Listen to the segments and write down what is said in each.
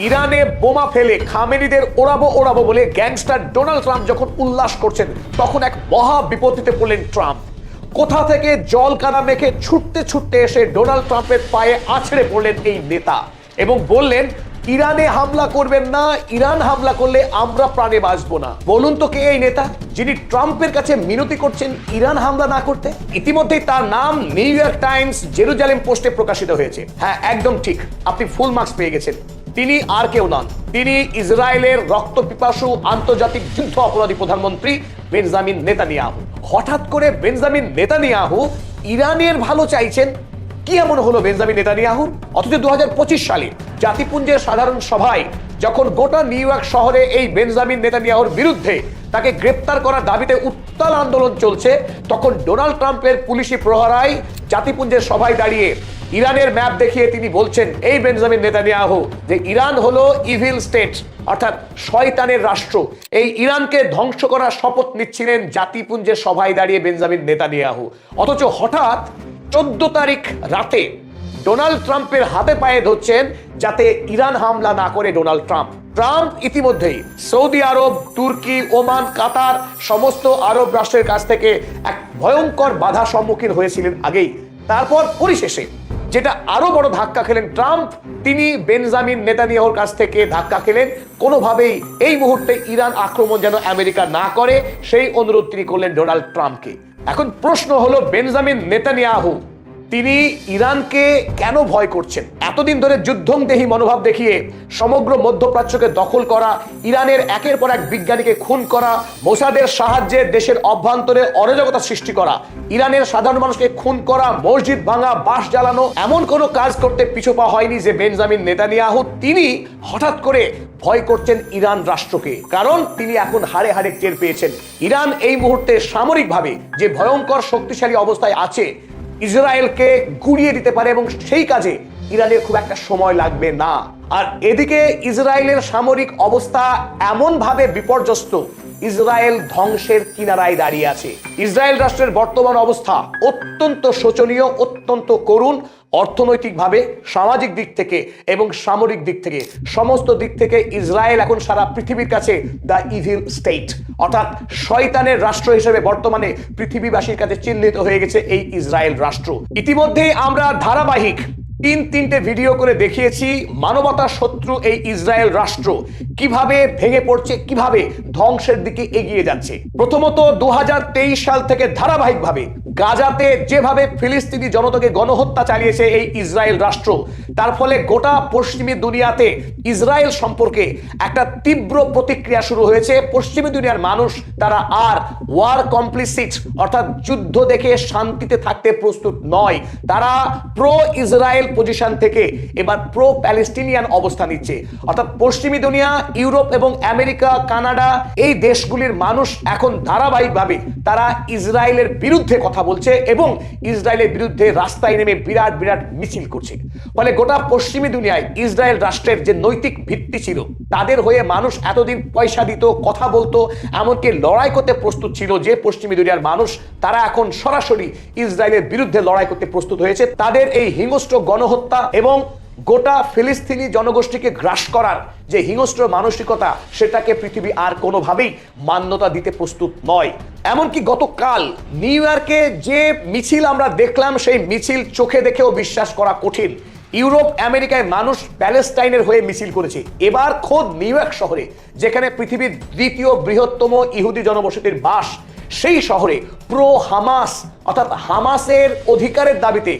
ইরানে বোমা ফেলে খামেনিদের ওড়াবো বলে গ্যাংস্টার ডোনাল্ড ট্রাম্প যখন উল্লাস করছেন, তখন এক মহা বিপত্তিতে পড়লেন ট্রাম্প। কোথা থেকে জল কাদা মেখে ছুটতে এসে ডোনাল্ড ট্রাম্পের পায়ে আছড়ে পড়লেন এই নেতা এবং বললেন, ইরানে হামলা করবেন না, ইরান হামলা করলে আমরা প্রাণে বাঁচবো না। বলুন তো কে এই নেতা যিনি ট্রাম্পের কাছে মিনতি করছেন ইরান হামলা না করতে? ইতিমধ্যেই তার নাম নিউ ইয়র্ক টাইমস জেরুজালেম পোস্টে প্রকাশিত হয়েছে। হ্যাঁ, একদম ঠিক, আপনি ফুল মার্কস পেয়ে গেছেন। তিনি আর কেউ নন, তিনি ইসরায়েলের রক্তপিপাসু আন্তর্জাতিক যুদ্ধ অপরাধী প্রধানমন্ত্রী বেঞ্জামিন নেতানিয়াহু। হঠাৎ করে বেঞ্জামিন নেতানিয়াহু ইরানের ভালো চাইছেন, কি এমন হলো বেঞ্জামিন নেতানিয়াহুর? অথচ 2025 সালে জাতিপুঞ্জের সাধারণ সভায় যখন গোটা নিউ ইয়র্ক শহরে এই বেঞ্জামিন নেতানিয়াহুর বিরুদ্ধে তাকে গ্রেপ্তার করার দাবিতে উত্তাল আন্দোলন চলছে, তখন ডোনাল্ড ট্রাম্পের পুলিশি প্রহরায় জাতিপুঞ্জের সভায় দাঁড়িয়ে ইরানের ম্যাপ দেখিয়ে তিনি বলছেন, এই বেঞ্জামিন নেতানিয়াহু, যে ইরান হলো ইভিল স্টেট, অর্থাৎ শয়তানের রাষ্ট্র। এই ইরানকে ধ্বংস করার শপথ নিচ্ছিলেন জাতিপুঞ্জের সভায় দাঁড়িয়ে বেঞ্জামিন নেতানিয়াহু। অথচ হঠাৎ 14 তারিখ রাতে ডোনাল্ড ট্রাম্পের হাতে পায়ে ধরছেন যাতে ইরান হামলা না করে ডোনাল্ড ট্রাম্প। ট্রাম্প ইতিমধ্যেই সৌদি আরব, তুর্কি, ওমান, কাতার সমস্ত আরব রাষ্ট্রের কাছ থেকে এক ভয়ঙ্কর বাধা সম্মুখীন হয়েছিলেন আগেই। তারপর পরিশেষে যেটা আরো বড় ধাক্কা খেলেন ট্রাম্প, তিনি বেঞ্জামিন নেতানিয়াহুর কাছ থেকে ধাক্কা খেলেন কোনোভাবেই এই মুহূর্তে ইরান আক্রমণ যেন আমেরিকা না করে, সেই অনুরোধ তিনি করলেন ডোনাল্ড ট্রাম্পকে। এখন প্রশ্ন হলো, বেঞ্জামিন নেতানিয়াহু তিনি ইরানকে কেন ভয় করছেন? এতদিন ধরে যুদ্ধংদেহী মনোভাব দেখিয়ে সমগ্র মধ্যপ্রাচ্যকে দখল করা, ইরানের একের পর এক বিজ্ঞানীকে খুন করা, মোসাদের সাহায্যে দেশের অভ্যন্তরে অরাজকতা সৃষ্টি করা, ইরানের সাধারণ মানুষকে খুন করা, মসজিদ ভাঙা, বাস জ্বালানো, এমন কোনো কাজ করতে পিছু পা হয়নি যে বেঞ্জামিন নেতানিয়াহু তিনি হঠাৎ করে ভয় করছেন ইরান রাষ্ট্রকে। কারণ তিনি এখন হাড়ে হাড়ে টের পেয়েছেন ইরান এই মুহূর্তে সামরিকভাবে যে ভয়ঙ্কর শক্তিশালী অবস্থায় আছে, ইসরায়েলকে গুড়িয়ে দিতে পারে এবং সেই কাজে ইরানের খুব একটা সময় লাগবে না। আর এদিকে ইসরায়েলের সামরিক অবস্থা এমন ভাবে বিপর্যস্ত, ইসরায়েল ধ্বংসের কিনারায় দাঁড়িয়ে আছে। ইসরায়েল রাষ্ট্রের বর্তমান অবস্থা অত্যন্ত শোচনীয়, অত্যন্ত করুণ। অর্থনৈতিকভাবে, সামাজিক দিক থেকে এবং সামরিক দিক থেকে, সমস্ত দিক থেকে ইসরায়েল এখন সারা পৃথিবীর কাছে দ্য ইভিল স্টেট, অর্থাৎ শয়তানের রাষ্ট্র হিসেবে বর্তমানে পৃথিবীবাসীর কাছে চিহ্নিত হয়ে গেছে এই ইসরায়েল রাষ্ট্র। ইতিমধ্যেই আমরা ধারাবাহিক তিনটে ভিডিও করে দেখিয়েছি মানবতার শত্রু এই ইসরায়েল রাষ্ট্র কিভাবে ভেঙে পড়ছে, কিভাবে ধ্বংসের দিকে এগিয়ে যাচ্ছে। প্রথমত 2023 সাল থেকে ধারাবাহিকভাবে গাজাতে যেভাবে ফিলিস্তিনি জনতাকে গণহত্যা চালিয়েছে এই ইসরায়েল রাষ্ট্র, তার ফলে গোটা পশ্চিমী দুনিয়াতে ইসরায়েল সম্পর্কে একটা তীব্র প্রতিক্রিয়া শুরু হয়েছে। পশ্চিমী দুনিয়ার মানুষ তারা আর ওয়ার কমপ্লিসিট, অর্থাৎ যুদ্ধ দেখে শান্তিতে থাকতে প্রস্তুত নয়। তারা প্রো ইসরায়েল পজিশন থেকে এবার প্রো প্যালেস্টিনিয়ান অবস্থা নিচ্ছে। অর্থাৎ পশ্চিমী দুনিয়া, ইউরোপ এবং আমেরিকা, কানাডা, এই দেশগুলির মানুষ এখন ধারাবাহিকভাবে তারা ইসরায়েলের বিরুদ্ধে কথা বলছে এবং ইসরায়েলের বিরুদ্ধে রাস্তায় নেমে বিরাট মিছিল করছে। ফলে গোটা পশ্চিমী দুনিয়ায় ইসরায়েল রাষ্ট্রের যে নৈতিক ভিত্তি ছিল, তাদের হয়ে মানুষ এতদিন পয়সা দিত, কথা বলতো, এমনকি লড়াই করতে প্রস্তুত ছিল, যে পশ্চিমী দুনিয়ার মানুষ তারা এখন সরাসরি ইসরায়েলের বিরুদ্ধে লড়াই করতে প্রস্তুত হয়েছে। তাদের এই হিংস্র গণহত্যা এবং গোটা ফিলিস্তিনি জনগোষ্ঠীকে গ্রাস করার যে হিংস্র মানসিকতা, সেটাকে পৃথিবী আর কোনোভাবেই মান্যতা দিতে প্রস্তুত নয়। এমনকি গতকাল নিউ ইয়র্কে যে মিছিল আমরা দেখলাম, সেই মিছিল চোখে দেখেও বিশ্বাস করা কঠিন। ইউরোপ, আমেরিকায় মানুষ প্যালেস্টাইনের হয়ে মিছিল করেছে। এবার খোদ নিউ ইয়র্ক শহরে, যেখানে পৃথিবীর দ্বিতীয় বৃহত্তম ইহুদি জনবসতির বাস, সেই শহরে প্রো হামাস, অর্থাৎ হামাসের অধিকারের দাবিতে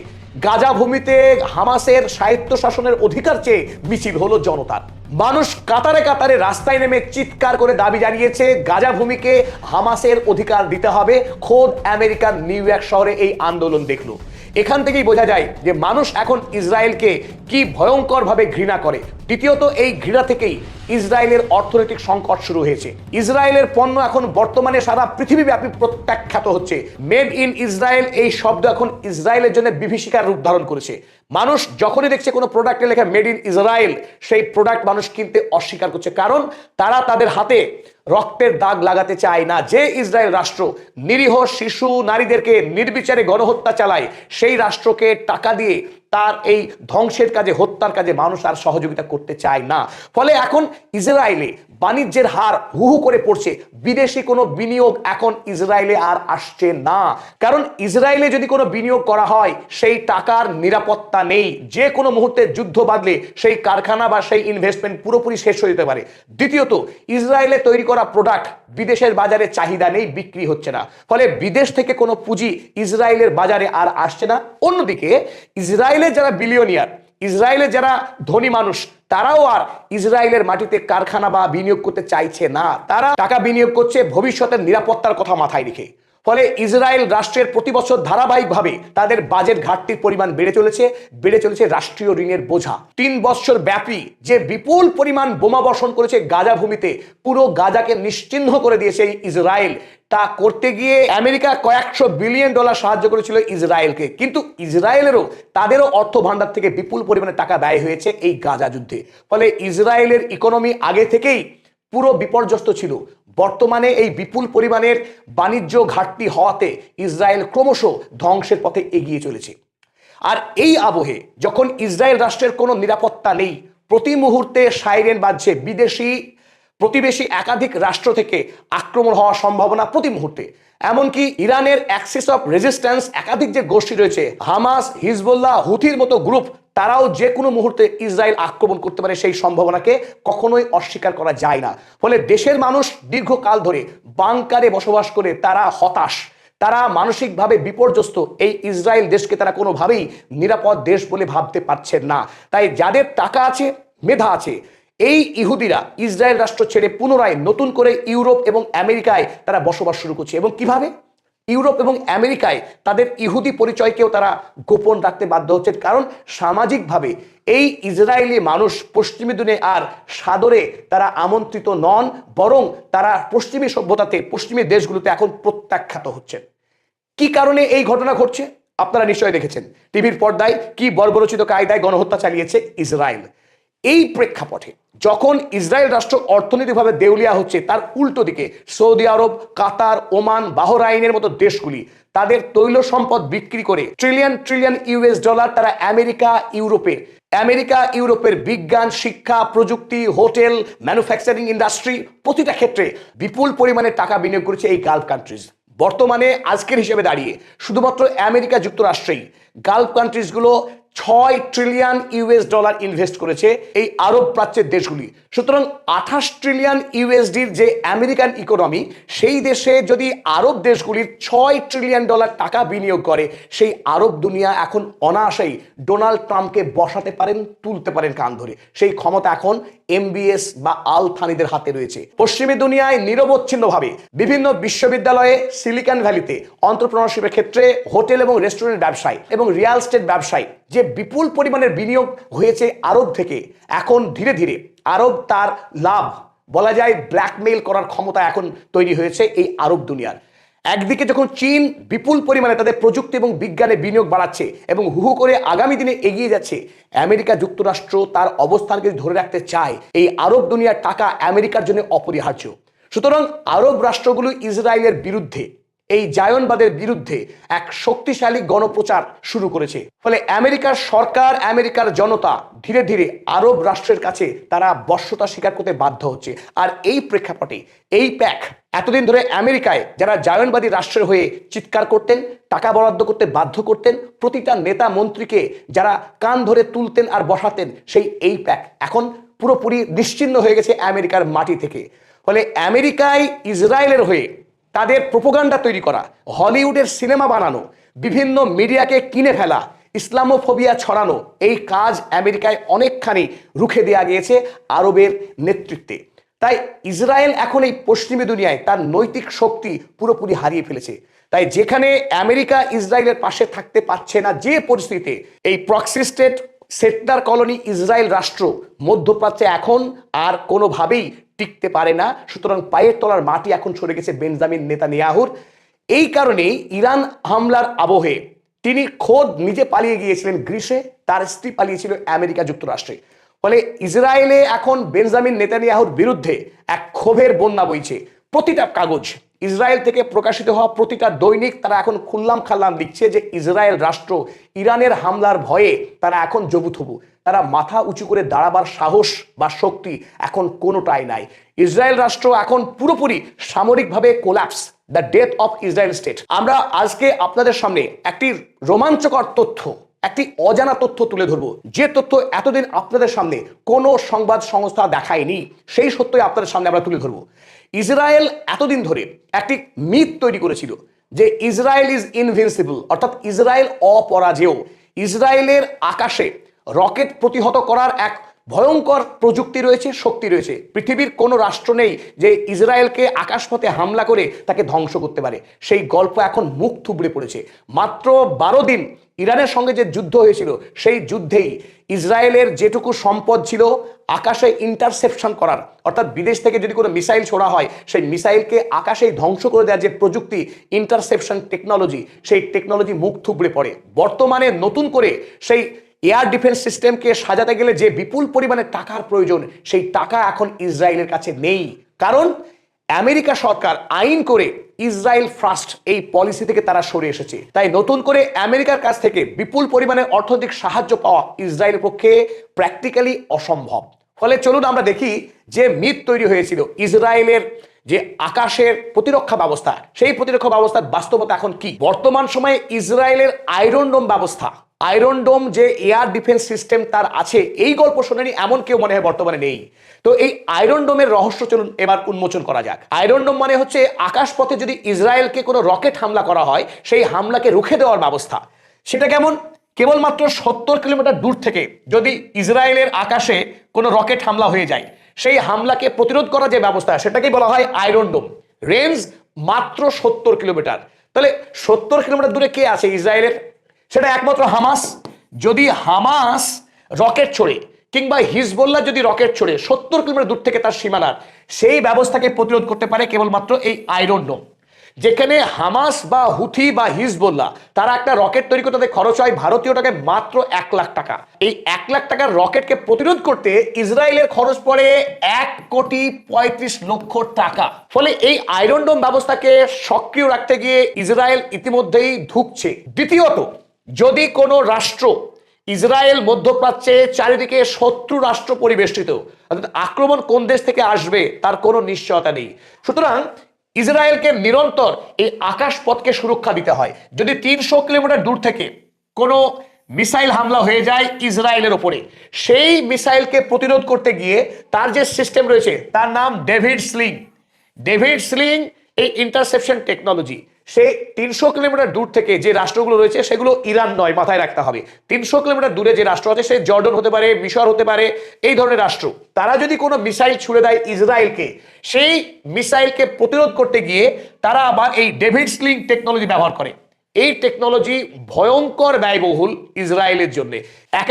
গাজা ভূমিতে হামাসের স্বায়ত্ত শাসনের অধিকার চেয়ে মিছিল হলো জনতার। মানুষ কাতারে কাতারে রাস্তায় নেমে চিৎকার করে দাবি জানিয়েছে গাজা ভূমিকে হামাসের অধিকার দিতে হবে। খোদ আমেরিকার নিউ ইয়র্ক শহরে এই আন্দোলন দেখলো। এখান থেকেই বোঝা যায় যে মানুষ এখন ইসরায়েলকে কি ভয়ঙ্করভাবে ঘৃণা করে। দ্বিতীয়ত, এই ঘৃণা থেকেই ইসরায়েলের অর্থনৈতিক সংকট শুরু হয়েছে। ইসরায়েলের পণ্য এখন বর্তমানে সারা পৃথিবীব্যাপী প্রত্যাখ্যাত হচ্ছে। মেড ইন ইসরায়েল এই শব্দ এখন ইসরায়েলের জন্য বিভীষিকার রূপ ধারণ করেছে। মানুষ যখনই দেখছে কোনো প্রোডাক্টে লেখা মেড ইন ইসরায়েল, সেই প্রোডাক্ট মানুষ কিনতে অস্বীকার করছে, কারণ তারা তাদের হাতে রক্তের দাগ লাগাতে চায় না। যে ইসরায়েল রাষ্ট্র নিরীহ শিশু নারীদেরকে নির্বিচারে গণহত্যা চালায়, সেই রাষ্ট্রকে টাকা দিয়ে তার এই ধ্বংসের কাজে, হত্যার কাজে মানুষ আর সহযোগিতা করতে চায় না। ফলে এখন ইসরায়েলে বাণিজ্যের হার হু হু করে পড়ছে। বিদেশি কোনো বিনিয়োগ এখন ইসরায়েলে আর আসছে না, কারণ ইসরায়েলে যদি কোনো বিনিয়োগ করা হয় সেই টাকার নিরাপত্তা নেই। যে কোনো মুহূর্তে যুদ্ধ বাঁধলে সেই কারখানা বা সেই ইনভেস্টমেন্ট পুরোপুরি শেষ হয়ে যেতে পারে। দ্বিতীয়ত, ইসরায়েলে তৈরি করা প্রোডাক্ট বিদেশের বাজারে চাহিদা নেই, বিক্রি হচ্ছে না, ফলে বিদেশ থেকে কোনো পুঁজি ইসরায়েলের বাজারে আর আসছে না। অন্যদিকে ইসরায়েলের যারা বিলিয়নিয়ার, ইসরায়েলের যারা ধনী মানুষ, তারাও আর ইসরায়েলের মাটিতে কারখানা বা বিনিয়োগ করতে চাইছে না। তারা টাকা বিনিয়োগ করছে ভবিষ্যতের নিরাপত্তার কথা মাথায় রেখে। ফলে ইসরায়েল রাষ্ট্রের প্রতি বছর ধারাবাহিকভাবে তাদের বাজেট ঘাটতির পরিমাণ বেড়ে চলেছে রাষ্ট্রীয় ঋণের বোঝা। 3 বছর ব্যাপী যে বিপুল পরিমাণ বোমা বর্ষণ করেছে গাজা ভূমিতে, পুরো গাজাকে নিশ্চিহ্ন করে দিয়েছে ইসরায়েল। তা করতে গিয়ে আমেরিকা কয়েকশো বিলিয়ন ডলার সাহায্য করেছিল ইসরায়েলকে, কিন্তু ইসরায়েলেরও তাদেরও অর্থ ভান্ডার থেকে বিপুল পরিমাণে টাকা ব্যয় হয়েছে এই গাজা যুদ্ধে। ফলে ইসরায়েলের ইকোনমি আগে থেকেই পুরো বিপর্যস্ত ছিল। বর্তমানে এই বিপুল পরিমাণের বাণিজ্য ঘাটতি হওয়াতে ইসরায়েল ক্রমশ ধ্বংসের পথে এগিয়ে চলেছে। আর এই আবহে যখন ইসরায়েল রাষ্ট্রের কোনো নিরাপত্তা নেই, প্রতি মুহূর্তে সাইরেন বাজছে, বিদেশি প্রতিবেশী একাধিক রাষ্ট্র থেকে আক্রমণ হওয়ার সম্ভাবনা প্রতি মুহূর্তে। এমনকি ইরানের অ্যাক্সিস অফ রেজিস্ট্যান্স একাধিক যে গোষ্ঠী রয়েছে, হামাস, হিজবুল্লাহ, হুথির মতো গ্রুপ, তারাও যে কোনো মুহূর্তে ইসরায়েল আক্রমণ করতে পারে, সেই সম্ভাবনাকে কখনোই অস্বীকার করা যায় না। ফলে দেশের মানুষ দীর্ঘকাল ধরে বাংকারে বসবাস করে তারা হতাশ, তারা মানসিকভাবে বিপর্যস্ত। এই ইসরায়েল দেশকে তারা কোনোভাবেই নিরাপদ দেশ বলে ভাবতে পারছেন না। তাই যাদের টাকা আছে, মেধা আছে, এই ইহুদিরা ইসরায়েল রাষ্ট্র ছেড়ে পুনরায় নতুন করে ইউরোপ এবং আমেরিকায় তারা বসবাস শুরু করছে। এবং কিভাবে? ইউরোপ এবং আমেরিকায় তাদের ইহুদি পরিচয়কেও তারা গোপন রাখতে বাধ্য হচ্ছে, কারণ সামাজিকভাবে এই ইসরায়েলি মানুষ পশ্চিমী দুনিয়ায় আর সাদরে তারা আমন্ত্রিত নন, বরং তারা পশ্চিমী সভ্যতাতে, পশ্চিমী দেশগুলোতে এখন প্রত্যাখ্যাত হচ্ছেন। কি কারণে এই ঘটনা ঘটছে আপনারা নিশ্চয়ই দেখেছেন, টিভির পর্দায় কি বর্বরচিত কায়দায় গণহত্যা চালিয়েছে ইসরায়েল। এই প্রেক্ষাপটে যখন ইসরায়েল রাষ্ট্র অর্থনৈতিকভাবে দেউলিয়া হচ্ছে, তার উল্টো দিকে সৌদি আরব, কাতার, ওমান, বাহরাইনের মতো দেশগুলি তাদের তৈল সম্পদ বিক্রি করে ট্রিলিয়ন ট্রিলিয়ন ইউএস ডলার তারা আমেরিকা ইউরোপের বিজ্ঞান, শিক্ষা, প্রযুক্তি, হোটেল, ম্যানুফ্যাকচারিং ইন্ডাস্ট্রি, প্রতিটা ক্ষেত্রে বিপুল পরিমাণে টাকা বিনিয়োগ করেছে এই গালফ কান্ট্রিজ। বর্তমানে আজকের হিসেবে দাঁড়িয়ে শুধুমাত্র আমেরিকা যুক্তরাষ্ট্রেই গালফ কান্ট্রিজগুলো 6 ট্রিলিয়ন ইউএস ডলার ইনভেস্ট করেছে এই আরব প্রাচ্যের দেশগুলি। সুতরাং 28 ট্রিলিয়ন ইউএসডির যে আমেরিকান ইকোনমি, সেই দেশে যদি আরব দেশগুলির 6 ট্রিলিয়ন ডলার টাকা বিনিয়োগ করে, সেই আরব দুনিয়া এখন অনায়াসেই ডোনাল্ড ট্রাম্পকে বসাতে পারেন, তুলতে পারেন কান ধরে। সেই ক্ষমতা এখন এমবিএস বা আল থানিদের হাতে রয়েছে। পশ্চিমী দুনিয়ায় নিরবচ্ছিন্নভাবে বিভিন্ন বিশ্ববিদ্যালয়ে, সিলিকন ভ্যালিতে, এন্টারপ্রেনারশিপের ক্ষেত্রে, হোটেল এবং রেস্টুরেন্ট ব্যবসায় এবং রিয়েল এস্টেট ব্যবসায় যে বিপুল পরিমাণের বিনিয়োগ হয়েছে আরব থেকে, এখন ধীরে ধীরে আরব তার লাভ, বলা যায় ব্ল্যাকমেইল করার ক্ষমতা এখন তৈরি হয়েছে এই আরব দুনিয়ার। একদিকে যখন চীন বিপুল পরিমাণে তাদের প্রযুক্তি এবং বিজ্ঞানে বিনিয়োগ বাড়াচ্ছে এবং হু হু করে আগামী দিনে এগিয়ে যাচ্ছে, আমেরিকা যুক্তরাষ্ট্র তার অবস্থানকে ধরে রাখতে চায়। এই আরব দুনিয়ার টাকা আমেরিকার জন্য অপরিহার্য। সুতরাং আরব রাষ্ট্রগুলো ইসরায়েলের বিরুদ্ধে, এই জায়নবাদের বিরুদ্ধে এক শক্তিশালী গণপ্রচার শুরু করেছে। ফলে আমেরিকার সরকার, আমেরিকার জনতা ধীরে ধীরে আরব রাষ্ট্রের কাছে তারা বশ্যতা স্বীকার করতে বাধ্য হচ্ছে। আর এই প্রেক্ষাপটে এই প্যাক এতদিন ধরে আমেরিকায় যারা জায়নবাদী রাষ্ট্রের হয়ে চিৎকার করতেন, টাকা বরাদ্দ করতে বাধ্য করতেন, প্রতিটা নেতা মন্ত্রীকে যারা কান ধরে তুলতেন আর বসাতেন, সেই এই প্যাক এখন পুরোপুরি নিশ্চিহ্ন হয়ে গেছে আমেরিকার মাটি থেকে। ফলে আমেরিকায় ইসরায়েলের হয়ে তাদের প্রোপাগান্ডা তৈরি করা, হলিউডের সিনেমা বানানো, বিভিন্ন মিডিয়াকে কিনে ফেলা, ইসলামোফোবিয়া ছড়ানো, এই কাজ আমেরিকায় অনেকখানি রুখে দেওয়া গিয়েছে আরবের নেতৃত্বে। তাই ইসরায়েল এখন এই পশ্চিমী দুনিয়ায় তার নৈতিক শক্তি পুরোপুরি হারিয়ে ফেলেছে। তাই যেখানে আমেরিকা ইসরায়েলের পাশে থাকতে পারছে না, যে পরিস্থিতিতে এই proxy state, settler colony Israel রাষ্ট্র মধ্যপ্রাচ্যে এখন আর কোনোভাবেই টিকতে পারে না। সুতরাং পায়ের তলার মাটি এখন সরে গেছে বেঞ্জামিন নেতানিয়াহুর। এই কারণেই ইরান হামলার আবহে তিনি খোদ নিজে পালিয়ে গিয়েছিলেন গ্রিসে, তার স্ত্রী পালিয়েছিল আমেরিকা যুক্তরাষ্ট্রে। ফলে ইসরায়েলে এখন বেঞ্জামিন নেতানিয়াহুর বিরুদ্ধে এক ক্ষোভের বন্যা বইছে। প্রতিটা কাগজ, ইসরায়েল থেকে প্রকাশিত হওয়া প্রতিটা দৈনিক তারা এখন খুল্লাম খাল্লাম লিখছে যে ইসরায়েল রাষ্ট্র ইরানের হামলার ভয়ে তারা এখন জবুথবু, তারা মাথা উঁচু করে দাঁড়াবার সাহস বা শক্তি এখন কোনোটাই নাই। ইসরায়েল রাষ্ট্র এখন পুরোপুরি সামরিকভাবে collapse, the death of Israel state. আমরা আজকে আপনাদের সামনে একটি রোমাঞ্চকর তথ্য, একটি অজানা তথ্য তুলে ধরবো, যে তথ্য এতদিন আপনাদের সামনে কোনো সংবাদ সংস্থা দেখায়নি, সেই সত্যই আপনাদের সামনে আমরা তুলে ধরবো। ইসরায়েল এতদিন ধরে একটি মিথ তৈরি করেছিল যে ইসরায়েল ইজ ইনভিনসিবল, অর্থাৎ ইসরায়েল অপরাজেয়। ইসরায়েলের আকাশে রকেট প্রতিহত করার এক ভয়ঙ্কর প্রযুক্তি রয়েছে, শক্তি রয়েছে। পৃথিবীর কোনো রাষ্ট্র নেই যে ইসরায়েলকে আকাশপথে হামলা করে তাকে ধ্বংস করতে পারে। সেই গল্প এখন মুখ থুবড়ে পড়েছে। মাত্র 12 দিন ইরানের সঙ্গে যে যুদ্ধ হয়েছিল, সেই যুদ্ধেই ইসরায়েলের যেটুকু সম্পদ ছিল আকাশে ইন্টারসেপশন করার, অর্থাৎ বিদেশ থেকে যদি কোনো মিসাইল ছোড়া হয় সেই মিসাইলকে আকাশেই ধ্বংস করে দেওয়ার যে প্রযুক্তি, ইন্টারসেপশন টেকনোলজি, সেই টেকনোলজি মুখ থুবড়ে পড়ে। বর্তমানে নতুন করে সেই এয়ার ডিফেন্স সিস্টেমকে সাজাতে গেলে যে বিপুল পরিমাণে টাকার প্রয়োজন, সেই টাকা এখন ইসরায়েলের কাছে নেই। কারণ আমেরিকা সরকার আইন করে ইসরায়েল ফার্স্ট এই পলিসি থেকে তারা সরে এসেছে। তাই নতুন করে আমেরিকার কাছ থেকে বিপুল পরিমাণে অর্থনৈতিক সাহায্য পাওয়া ইসরায়েলের পক্ষে প্র্যাকটিক্যালি অসম্ভব। ফলে চলুন আমরা দেখি যে মিথ তৈরি হয়েছিল ইসরায়েলের যে আকাশের প্রতিরক্ষা ব্যবস্থা, সেই প্রতিরক্ষা ব্যবস্থার বাস্তবতা এখন কি। বর্তমান সময়ে ইসরায়েলের আয়রন ডোম ব্যবস্থা, আয়রন ডোম যে এয়ার ডিফেন্স সিস্টেম তার আছে, এই গল্প শুনেনি এমন কেউ মনে হয় বর্তমানে নেই। তো এই আয়রন ডোমের রহস্য চলুন এবার উন্মোচন করা যাক। আয়রন ডোম মানে হচ্ছে আকাশপথে যদি ইসরায়েলকে কোনো রকেট হামলা করা হয়, সেই হামলাকে রুখে দেওয়ার ব্যবস্থা। সেটা কেমন? কেবলমাত্র 70 কিলোমিটার দূর থেকে যদি ইসরায়েলের আকাশে কোনো রকেট হামলা হয়ে যায়, সেই হামলাকে প্রতিরোধ করার যে ব্যবস্থা, সেটাকেই বলা হয় আয়রন ডোম। রেঞ্জ মাত্র 70 কিলোমিটার। তাহলে 70 কিলোমিটার দূরে কে আছে ইসরায়েলের? সেটা একমাত্র হামাস। যদি হামাস রকেট ছোড়ে কিংবা হিজবুল্লাহ যদি রকেট ছোড়ে 70 কিলোমিটার দূর থেকে তার সীমানার, সেই ব্যবস্থাকে প্রতিরোধ করতে পারে কেবলমাত্র এই আয়রন ডোম। যেখানে হামাস বা হুথি বা হিজবুল্লাহ তারা একটা রকেট তৈরি করতে খরচ হয় ভারতীয় টাকায় মাত্র 1 লাখ টাকা। এই 1 লাখ টাকার রকেটকে প্রতিরোধ করতে ইসরায়েলের খরচ পড়ে 1,35,00,000 টাকা। ফলে এই আয়রন ডোম ব্যবস্থাকে সক্রিয় রাখতে গিয়ে ইসরায়েল ইতিমধ্যেই ধুঁকছে। দ্বিতীয়ত, যদি কোনো রাষ্ট্র, ইসরায়েল মধ্যপ্রাচ্যে চারিদিকে শত্রু রাষ্ট্র পরিবেষ্টিত, অর্থাৎ আক্রমণ কোন দেশ থেকে আসবে তার কোনো নিশ্চয়তা নেই। সুতরাং ইসরায়েলকে নিরন্তর এই আকাশপথকে সুরক্ষা দিতে হয়। যদি 300 কিলোমিটার দূর থেকে কোনো মিসাইল হামলা হয়ে যায় ইসরায়েলের ওপরে, সেই মিসাইলকে প্রতিরোধ করতে গিয়ে তার যে সিস্টেম রয়েছে তার নাম ডেভিড স্লিং। ডেভিড স্লিং এই ইন্টারসেপশন টেকনোলজি, সে 300 কিলোমিটার দূর থেকে যে রাষ্ট্রগুলো রয়েছে সেগুলো ইরান নয়, মাথায় রাখতে হবে। 300 কিলোমিটার দূরে যে রাষ্ট্র আছে সে জর্ডন হতে পারে, মিশর হতে পারে, এই ধরনের রাষ্ট্র। তারা যদি কোনো মিসাইল ছুড়ে দেয় ইসরায়েলকে, সেই মিসাইলকে প্রতিরোধ করতে গিয়ে তারা আবার এই ডেভিড স্লিং টেকনোলজি ব্যবহার করে। এই টেকনোলজি ভয়ঙ্কর ব্যয়বহুল ইসরায়েলের জন্য।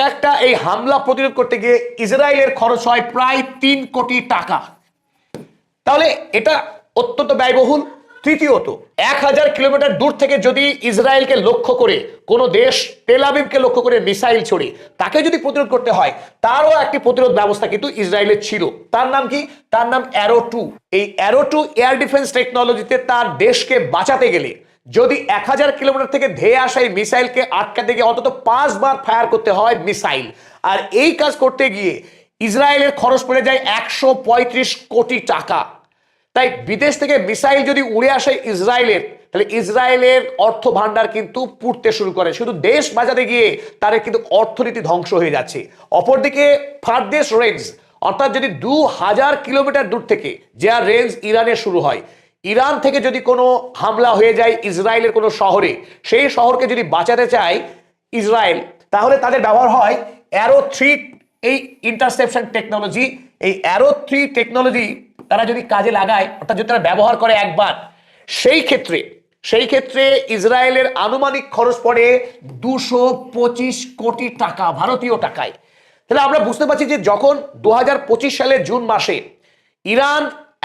একটা এই হামলা প্রতিরোধ করতে গিয়ে ইসরায়েলের খরচ হয় প্রায় 3 কোটি টাকা। তাহলে এটা অত্যন্ত ব্যয়বহুল। তৃতীয়ত, 1000 কিলোমিটার দূর থেকে যদি ইসরায়েলকে লক্ষ্য করে কোনো দেশ তেল আবিবকে লক্ষ্য করে মিসাইল ছড়ে, তাকে যদি প্রতিরোধ করতে হয়, তারও একটি প্রতিরোধ ব্যবস্থা কিন্তু ইসরায়েলের ছিল। তার নাম কি? তার নাম অ্যারো 2। এই অ্যারো 2 এয়ার ডিফেন্স টেকনোলজিতে তার দেশকে বাঁচাতে গেলে যদি 1000 কিলোমিটার থেকে ধেয়ে আসা এই মিসাইলকে আটকাতে গিয়ে অন্তত 5 বার ফায়ার করতে হয় মিসাইল, আর এই কাজ করতে গিয়ে ইসরায়েলের খরচ পড়ে যায় 135 কোটি টাকা। তাই বিদেশ থেকে মিসাইল যদি উড়ে আসে ইসরায়েলের, তাহলে ইসরায়েলের অর্থ ভান্ডার কিন্তু পুড়তে শুরু করে। শুধু দেশ বাঁচাতে গিয়ে তার কিন্তু অর্থনীতি ধ্বংস হয়ে যাচ্ছে। অপরদিকে ফারদেস্ট রেঞ্জ, অর্থাৎ যদি 2000 কিলোমিটার দূর থেকে যে রেঞ্জ ইরানের শুরু হয়, ইরান থেকে যদি কোনো হামলা হয়ে যায় ইসরায়েলের কোনো শহরে, সেই শহরকে যদি বাঁচাতে চায় ইসরায়েল, তাহলে তাদের ব্যবহার হয় অ্যারো 3 এই ইন্টারসেপশন টেকনোলজি। এই অ্যারো 3 টেকনোলজি তারা যদি কাজে লাগায়, অর্থাৎ যদি তারা ব্যবহার করে একবার, সেই ক্ষেত্রে ইসরায়েলের আনুমানিক খরচ পড়ে 225 কোটি টাকা ভারতীয় টাকায়। তাহলে আমরা বুঝতে পারছি যে যখন 2025 সালের জুন মাসে ইরান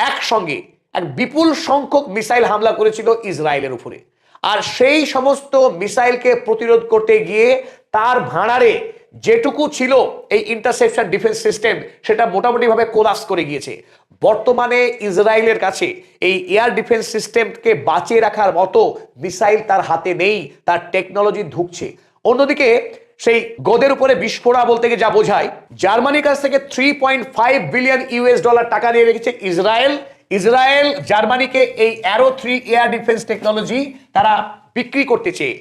একসঙ্গে এক বিপুল সংখ্যক মিসাইল হামলা করেছিল ইসরায়েলের উপরে, আর সেই সমস্ত মিসাইলকে প্রতিরোধ করতে গিয়ে তার ভাঁড়ারে যেটুকু ছিল এই ইন্টারসেপশন ডিফেন্স সিস্টেম সেটা মোটামুটিভাবে কোলাপস করে গিয়েছে। বর্তমানে ইসরায়েলের কাছে এই এয়ার ডিফেন্স সিস্টেমকে বাঁচিয়ে রাখার মতো মিসাইল তার হাতে নেই, তার টেকনোলজি ঢুকছে। অন্যদিকে সেই গদের উপরে বিস্ফোরা বলতে গিয়ে যা বোঝায়, জার্মানির কাছ থেকে 3.5 বিলিয়ন ইউএস ডলার টাকা নিয়ে রেখেছে ইসরায়েল জার্মানিকে এই অ্যারো 3 এয়ার ডিফেন্স টেকনোলজি তারা বিক্রি করতে চেয়ে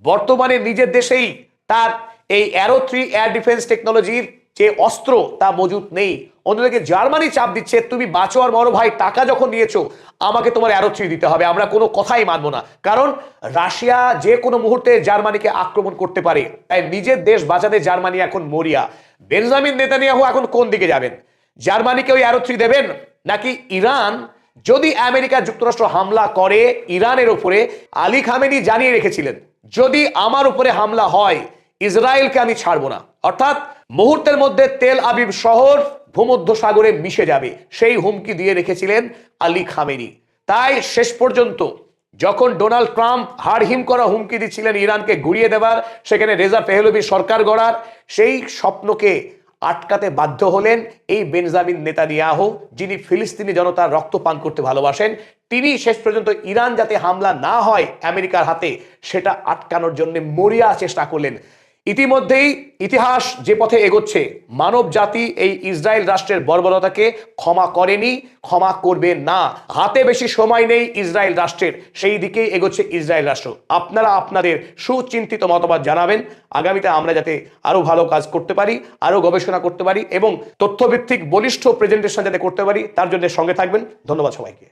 বর্তমানে নিজের দেশেই তার এই অ্যারো 3 এয়ার ডিফেন্স টেকনোলজির যে অস্ত্র তা মজুদ নেই। অন্যদিকে জার্মানি চাপ দিচ্ছে, তুমি বাঁচো আর মরো ভাই, টাকা যখন নিয়েছো আমাকে তোমার অ্যারো 3 দিতে হবে, আমরা কোনো কথাই মানবো না। কারণ রাশিয়া যে কোনো মুহূর্তে জার্মানিকে আক্রমণ করতে পারে, তাই নিজের দেশ বাঁচাতে জার্মানি এখন মরিয়া। বেঞ্জামিন নেতানিয়াহু এখন কোন দিকে যাবেন? জার্মানিকে ওই অ্যারো 3 দেবেন, নাকি ইরান যদি আমেরিকা যুক্তরাষ্ট্র হামলা করে ইরানের উপরে, আলী খামেনি জানিয়ে রেখেছিলেন যদি আমার উপরে হামলা হয় ইসরায়েলকে আমি ছাড়বো না, অর্থাৎ মুহূর্তের মধ্যে তেল আবিব শহর ভূমধ্য সাগরে মিশে যাবে, সেই হুমকি দিয়ে রেখেছিলেন আলী খামেনি। তাই শেষ পর্যন্ত যখন ডোনাল্ড ট্রাম্প হাড়হিম করা হুমকি দিচ্ছিলেন ইরানকে গুড়িয়ে দেবার, সেখানে রেজা পেহলভি সরকার গড়ার, সেই স্বপ্নকে আটকাতে বাধ্য হলেন এই বেঞ্জামিন নেতানিয়াহু, যিনি ফিলিস্তিনি জনতার রক্ত পান করতে ভালোবাসেন। তিনি শেষ পর্যন্ত ইরান যাতে হামলা না হয় আমেরিকার হাতে, সেটা আটকানোর জন্য মরিয়া চেষ্টা করলেন। ইতিমধ্যেই ইতিহাস যে পথে এগোচ্ছে, মানব জাতি এই ইসরায়েল রাষ্ট্রের বর্বরতাকে ক্ষমা করেনি, ক্ষমা করবে না। হাতে বেশি সময় নেই ইসরায়েল রাষ্ট্রের, সেই দিকেই এগোচ্ছে ইসরায়েল রাষ্ট্র। আপনারা আপনাদের সুচিন্তিত মতামত জানাবেন, আগামীতে আমরা যাতে আরো ভালো কাজ করতে পারি, আরো গবেষণা করতে পারি এবং তথ্যভিত্তিক বলিষ্ঠ প্রেজেন্টেশন যাতে করতে পারি, তার জন্য সঙ্গে থাকবেন। ধন্যবাদ সবাইকে।